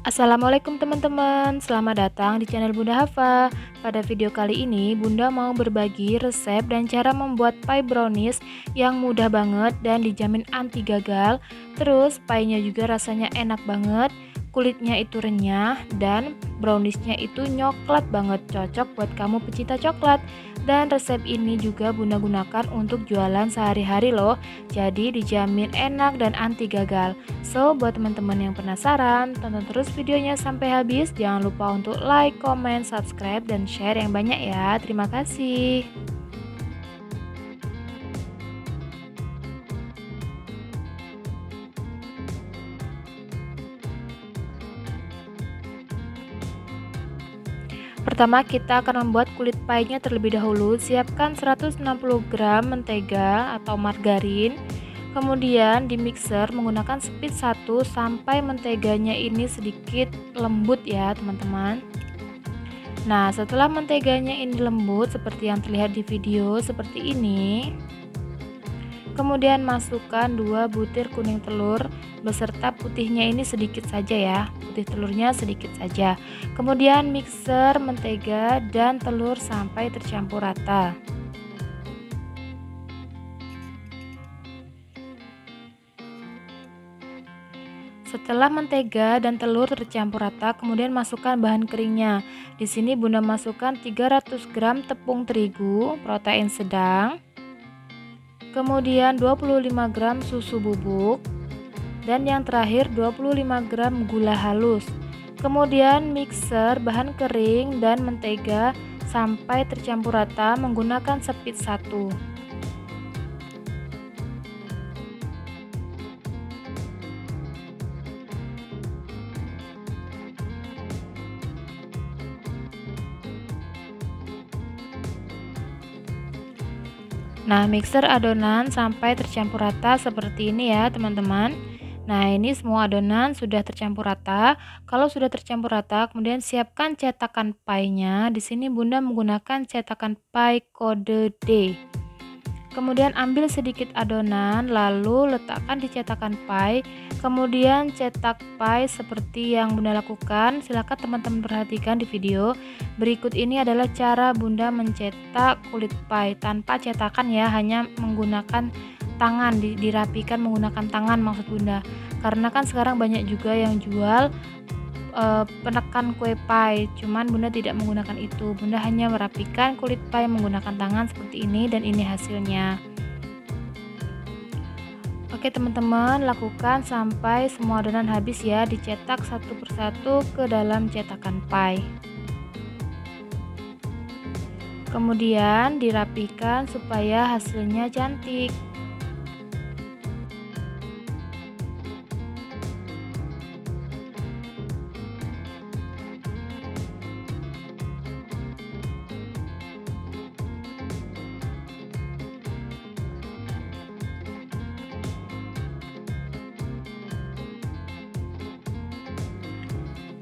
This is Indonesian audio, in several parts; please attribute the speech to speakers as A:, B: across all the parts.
A: Assalamualaikum teman-teman, selamat datang di channel Bunda Hafa. Pada video kali ini Bunda mau berbagi resep dan cara membuat pie brownies yang mudah banget dan dijamin anti gagal. Terus pie-nya juga rasanya enak banget, kulitnya itu renyah dan browniesnya itu nyoklat banget, cocok buat kamu pecinta coklat. Dan resep ini juga Bunda gunakan untuk jualan sehari-hari loh, jadi dijamin enak dan anti gagal. So, buat teman-teman yang penasaran, tonton terus videonya sampai habis. Jangan lupa untuk like, comment, subscribe, dan share yang banyak ya. Terima kasih. Pertama, kita akan membuat kulit pie-nya terlebih dahulu. Siapkan 160 gram mentega atau margarin. Kemudian di mixer menggunakan speed 1 sampai menteganya ini sedikit lembut ya teman-teman. Nah, setelah menteganya ini lembut seperti yang terlihat di video seperti ini, kemudian masukkan 2 butir kuning telur beserta putihnya ini sedikit saja ya, putih telurnya sedikit saja. Kemudian mixer mentega dan telur sampai tercampur rata. Setelah mentega dan telur tercampur rata, kemudian masukkan bahan keringnya. Di sini Bunda masukkan 300 gram tepung terigu, protein sedang. Kemudian 25 gram susu bubuk. Dan yang terakhir 25 gram gula halus. Kemudian mixer bahan kering dan mentega sampai tercampur rata menggunakan speed 1. Nah, mixer adonan sampai tercampur rata seperti ini ya, teman-teman. Nah, ini semua adonan sudah tercampur rata. Kalau sudah tercampur rata, kemudian siapkan cetakan pie-nya. Di sini Bunda menggunakan cetakan pie kode D. Kemudian ambil sedikit adonan, lalu letakkan di cetakan pie. Kemudian cetak pie seperti yang Bunda lakukan. Silakan teman-teman perhatikan di video. Berikut ini adalah cara Bunda mencetak kulit pie tanpa cetakan ya, hanya menggunakan tangan, dirapikan menggunakan tangan maksud Bunda. Karena kan sekarang banyak juga yang jual penekan kue pie, cuman Bunda tidak menggunakan itu. Bunda hanya merapikan kulit pie menggunakan tangan seperti ini dan ini hasilnya. Oke teman-teman, lakukan sampai semua adonan habis ya, dicetak satu persatu ke dalam cetakan pie. Kemudian dirapikan supaya hasilnya cantik.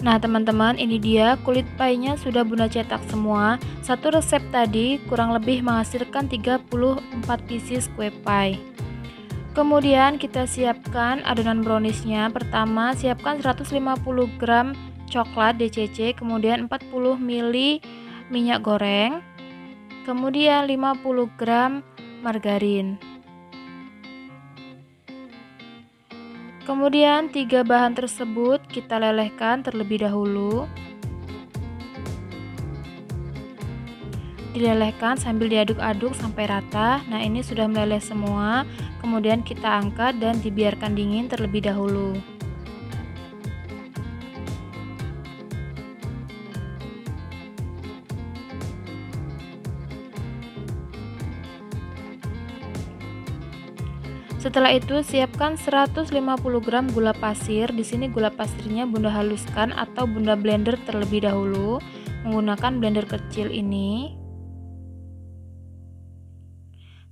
A: Nah teman-teman, ini dia kulit pie-nya sudah Bunda cetak semua. Satu resep tadi kurang lebih menghasilkan 34 pieces kue pie. Kemudian kita siapkan adonan browniesnya. Pertama siapkan 150 gram coklat DCC, kemudian 40 ml minyak goreng, kemudian 50 gram margarin. Kemudian 3 bahan tersebut kita lelehkan terlebih dahulu. Dilelehkan sambil diaduk-aduk sampai rata. Nah, ini sudah meleleh semua. Kemudian kita angkat dan dibiarkan dingin terlebih dahulu. Setelah itu siapkan 150 gram gula pasir. Di sini gula pasirnya Bunda haluskan atau Bunda blender terlebih dahulu menggunakan blender kecil ini.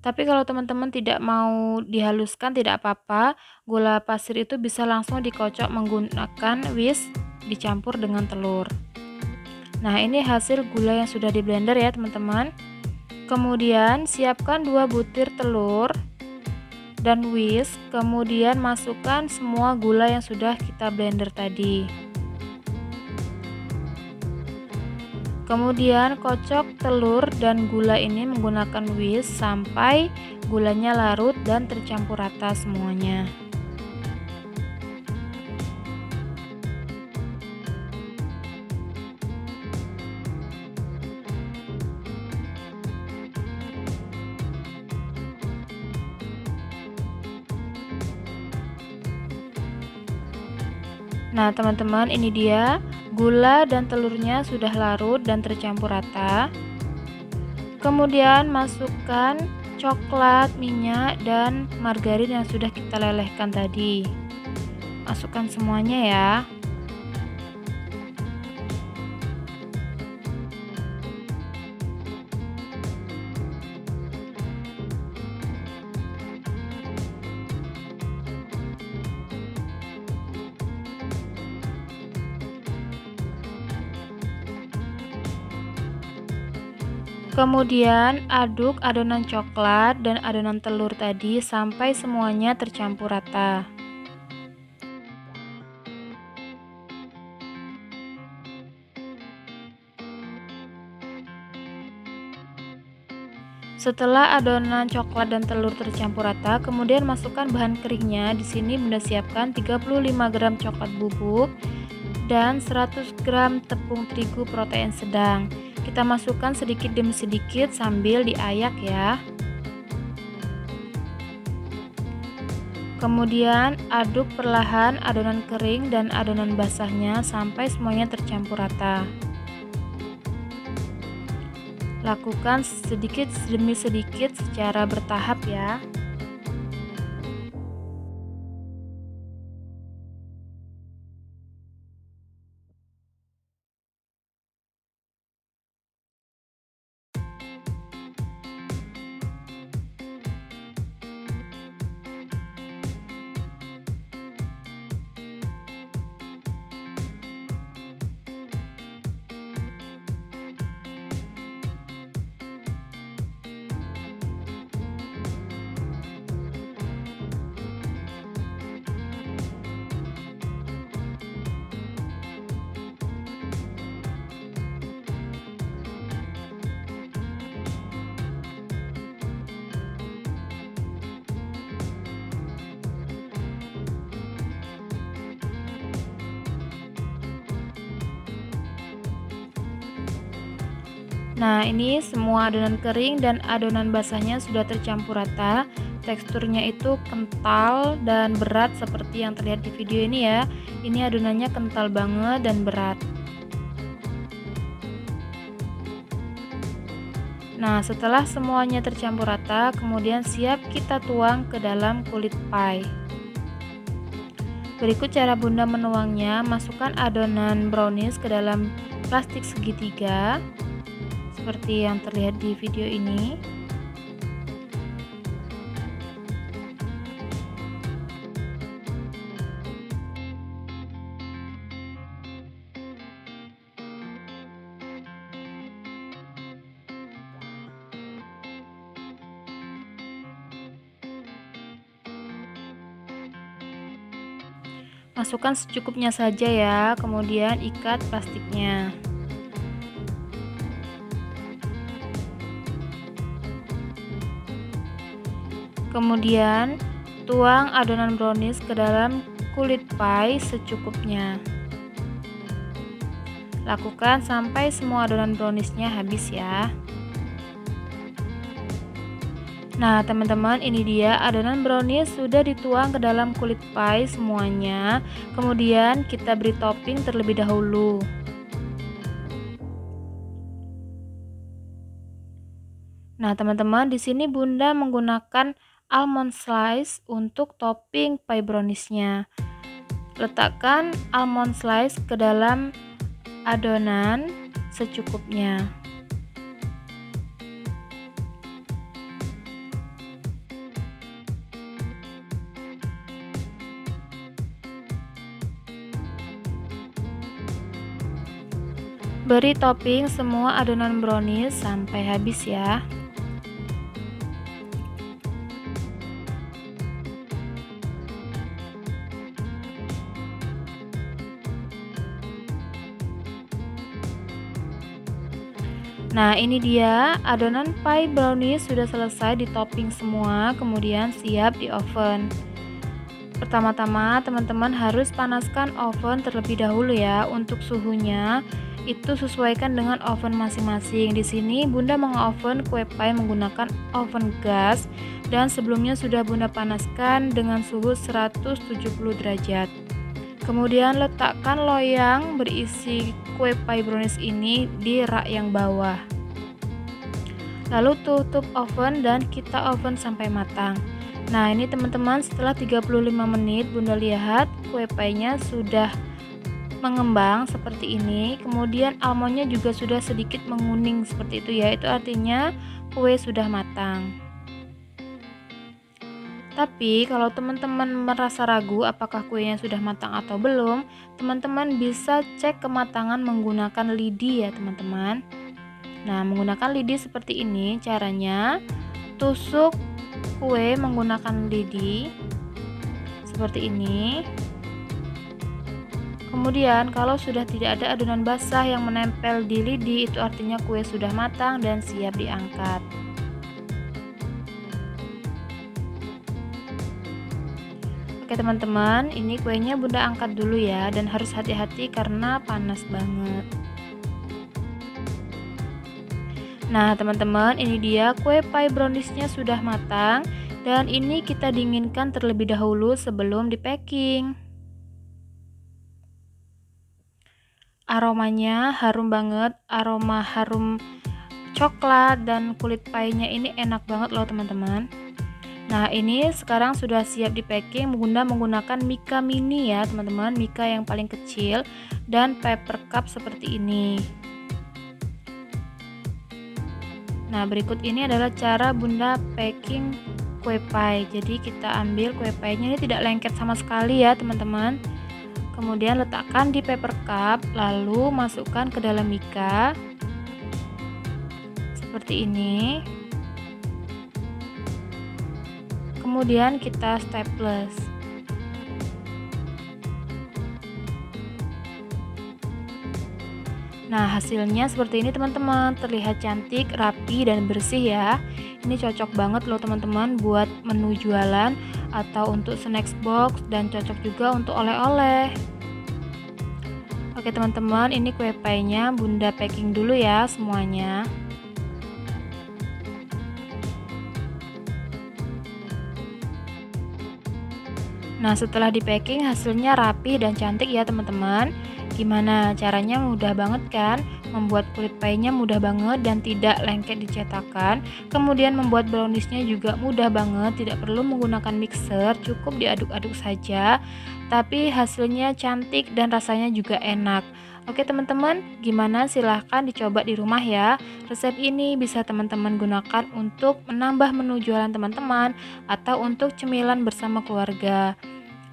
A: Tapi kalau teman-teman tidak mau dihaluskan tidak apa-apa. Gula pasir itu bisa langsung dikocok menggunakan whisk dicampur dengan telur. Nah, ini hasil gula yang sudah di blender ya, teman-teman. Kemudian siapkan 2 butir telur dan whisk, kemudian masukkan semua gula yang sudah kita blender tadi. Kemudian kocok telur dan gula ini menggunakan whisk sampai gulanya larut dan tercampur rata semuanya. Nah, teman-teman, ini dia gula dan telurnya sudah larut dan tercampur rata. Kemudian masukkan coklat, minyak, dan margarin yang sudah kita lelehkan tadi. Masukkan semuanya ya. Kemudian aduk adonan coklat dan adonan telur tadi sampai semuanya tercampur rata. Setelah adonan coklat dan telur tercampur rata, kemudian masukkan bahan keringnya. Di sini Bunda siapkan 35 gram coklat bubuk dan 100 gram tepung terigu protein sedang. Kita masukkan sedikit demi sedikit sambil diayak ya. Kemudian aduk perlahan adonan kering dan adonan basahnya sampai semuanya tercampur rata. Lakukan sedikit demi sedikit secara bertahap ya. Nah, ini semua adonan kering dan adonan basahnya sudah tercampur rata. Teksturnya itu kental dan berat seperti yang terlihat di video ini ya. Ini adonannya kental banget dan berat. Nah, setelah semuanya tercampur rata, kemudian siap kita tuang ke dalam kulit pie. Berikut cara Bunda menuangnya. Masukkan adonan brownies ke dalam plastik segitiga seperti yang terlihat di video ini. Masukkan secukupnya saja ya, kemudian ikat plastiknya. Kemudian tuang adonan brownies ke dalam kulit pie secukupnya. Lakukan sampai semua adonan browniesnya habis ya. Nah, teman-teman, ini dia adonan brownies sudah dituang ke dalam kulit pie semuanya. Kemudian kita beri topping terlebih dahulu. Nah, teman-teman, di sini Bunda menggunakan almond slice untuk topping pie browniesnya. Letakkan almond slice ke dalam adonan secukupnya. Beri topping semua adonan brownies sampai habis ya. Nah, ini dia adonan pie brownies sudah selesai di topping semua, kemudian siap di oven. Pertama-tama, teman-teman harus panaskan oven terlebih dahulu ya. Untuk suhunya itu sesuaikan dengan oven masing-masing. Di sini Bunda mengoven kue pie menggunakan oven gas dan sebelumnya sudah Bunda panaskan dengan suhu 170 derajat. Kemudian letakkan loyang berisi kue pie brownies ini di rak yang bawah. Lalu tutup oven dan kita oven sampai matang. Nah, ini teman-teman, setelah 35 menit Bunda lihat kue pie-nya sudah mengembang seperti ini. Kemudian almondnya juga sudah sedikit menguning seperti itu ya. Itu artinya kue sudah matang. Tapi kalau teman-teman merasa ragu apakah kuenya sudah matang atau belum, teman-teman bisa cek kematangan menggunakan lidi ya teman-teman. Nah, menggunakan lidi seperti ini caranya. Tusuk kue menggunakan lidi seperti ini. Kemudian kalau sudah tidak ada adonan basah yang menempel di lidi, itu artinya kue sudah matang dan siap diangkat. Oke teman-teman, ini kuenya Bunda angkat dulu ya, dan harus hati-hati karena panas banget. Nah teman-teman, ini dia kue pie browniesnya sudah matang, dan ini kita dinginkan terlebih dahulu sebelum di packing. Aromanya harum banget, aroma harum coklat dan kulit pie-nya ini enak banget loh teman-teman. Nah, ini sekarang sudah siap di packing. Bunda menggunakan mika mini ya teman-teman, mika yang paling kecil dan paper cup seperti ini. Nah, berikut ini adalah cara Bunda packing kue pie. Jadi kita ambil kue pie-nya, ini tidak lengket sama sekali ya teman-teman. Kemudian letakkan di paper cup, lalu masukkan ke dalam mika seperti ini. Kemudian kita staples. Nah, hasilnya seperti ini teman-teman, terlihat cantik, rapi, dan bersih ya. Ini cocok banget loh teman-teman buat menu jualan atau untuk snack box, dan cocok juga untuk oleh-oleh. Oke teman-teman, ini kue pie-nya Bunda packing dulu ya semuanya. Nah, setelah di packing hasilnya rapi dan cantik ya teman-teman. Gimana caranya? Mudah banget kan? Membuat kulit pie-nya mudah banget dan tidak lengket di cetakan. Kemudian membuat browniesnya juga mudah banget, tidak perlu menggunakan mixer, cukup diaduk-aduk saja. Tapi hasilnya cantik dan rasanya juga enak. Oke teman-teman, gimana? Silahkan dicoba di rumah ya. Resep ini bisa teman-teman gunakan untuk menambah menu jualan teman-teman atau untuk cemilan bersama keluarga.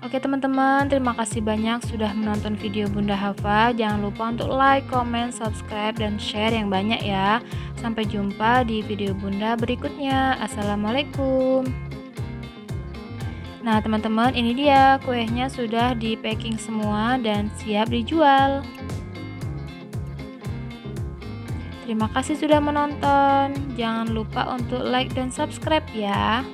A: Oke teman-teman, terima kasih banyak sudah menonton video Bunda Hafa. Jangan lupa untuk like, comment, subscribe, dan share yang banyak ya. Sampai jumpa di video Bunda berikutnya. Assalamualaikum. Nah teman-teman, ini dia kuenya sudah di packing semua dan siap dijual. Terima kasih sudah menonton. Jangan lupa untuk like dan subscribe ya.